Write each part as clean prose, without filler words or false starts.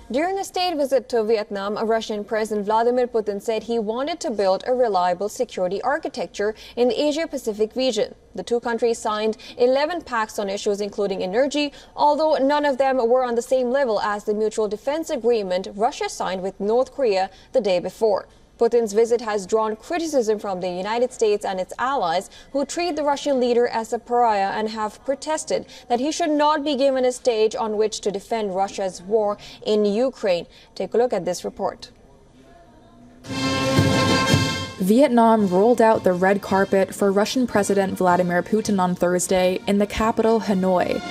During a state visit to Vietnam, Russian President Vladimir Putin said he wanted to build a reliable security architecture in the Asia-Pacific region. The two countries signed 11 pacts on issues including energy, although none of them were on the same level as the mutual defense agreement Russia signed with North Korea the day before. Putin's visit has drawn criticism from the United States and its allies, who treat the Russian leader as a pariah and have protested that he should not be given a stage on which to defend Russia's war in Ukraine. Take a look at this report. Vietnam rolled out the red carpet for Russian President Vladimir Putin on Thursday in the capital, Hanoi.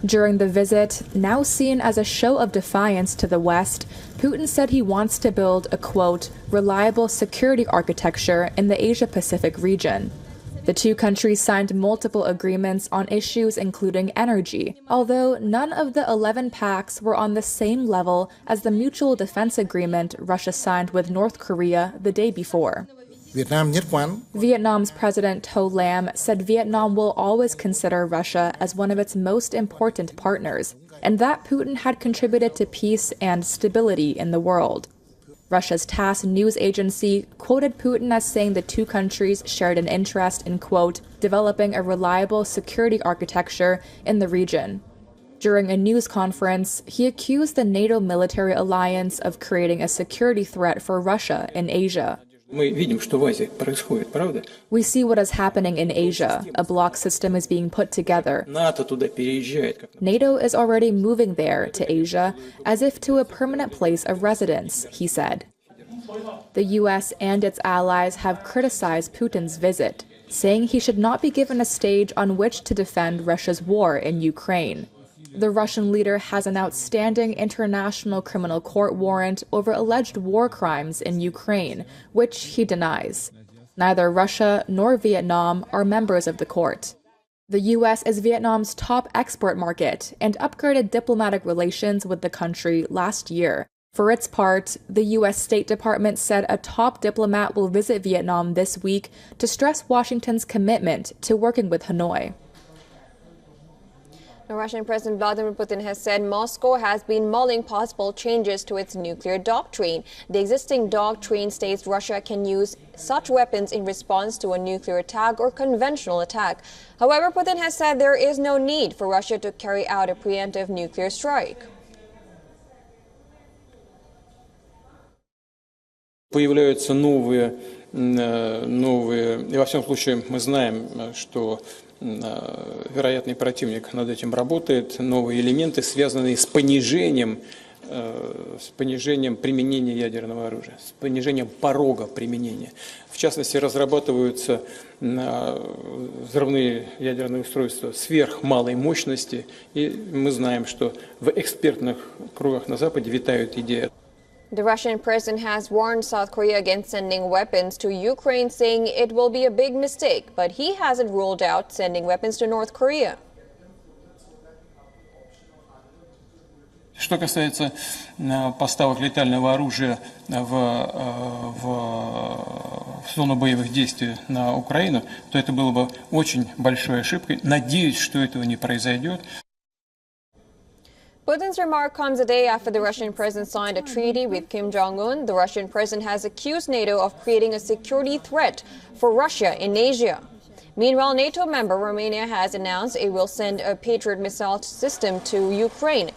During the visit, now seen as a show of defiance to the West, Putin said he wants to build a, quote, reliable security architecture in the Asia-Pacific region. The two countries signed multiple agreements on issues including energy, although none of the 11 pacts were on the same level as the mutual defense agreement Russia signed with North Korea the day before. Vietnam's President To Lam said Vietnam will always consider Russia as one of its most important partners, and that Putin had contributed to peace and stability in the world. Russia's TASS news agency quoted Putin as saying the two countries shared an interest in, quote, developing a reliable security architecture in the region. During a news conference, he accused the NATO military alliance of creating a security threat for Russia in Asia. We see what is happening in Asia. A bloc system is being put together. NATO is already moving there to Asia as if to a permanent place of residence, he said. The U.S. and its allies have criticized Putin's visit, saying he should not be given a stage on which to defend Russia's war in Ukraine. The Russian leader has an outstanding international criminal court warrant over alleged war crimes in Ukraine, which he denies. Neither Russia nor Vietnam are members of the court. The U.S. is Vietnam's top export market and upgraded diplomatic relations with the country last year. For its part, the U.S. State Department said a top diplomat will visit Vietnam this week to stress Washington's commitment to working with Hanoi. Now, Russian President Vladimir Putin has said Moscow has been mulling possible changes to its nuclear doctrine. The existing doctrine states Russia can use such weapons in response to a nuclear attack or conventional attack. However, Putin has said there is no need for Russia to carry out a preemptive nuclear strike. Появляются новые, и во всяком случае мы знаем, что вероятный противник над этим работает, новые элементы, связанные с понижением применения ядерного оружия, с понижением порога применения. В частности, разрабатываются взрывные ядерные устройства сверхмалой мощности, и мы знаем, что в экспертных кругах на Западе витают идеи. The Russian president has warned South Korea against sending weapons to Ukraine, saying it will be a big mistake, but he hasn't ruled out sending weapons to North Korea. Что касается поставок летального оружия в зону боевых действий на Украину, то это было бы очень большой ошибкой. Надеюсь, что этого не произойдет. Putin's remark comes a day after the Russian president signed a treaty with Kim Jong-un. The Russian president has accused NATO of creating a security threat for Russia in Asia. Meanwhile, NATO member Romania has announced it will send a Patriot missile system to Ukraine.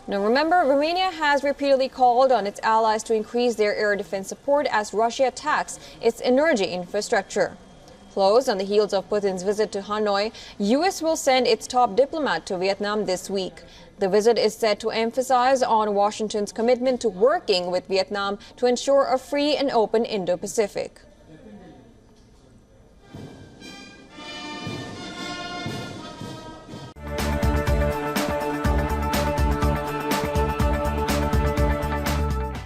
Now remember, Romania has repeatedly called on its allies to increase their air defense support as Russia attacks its energy infrastructure. Close on the heels of Putin's visit to Hanoi, U.S. will send its top diplomat to Vietnam this week. The visit is set to emphasize on Washington's commitment to working with Vietnam to ensure a free and open Indo-Pacific.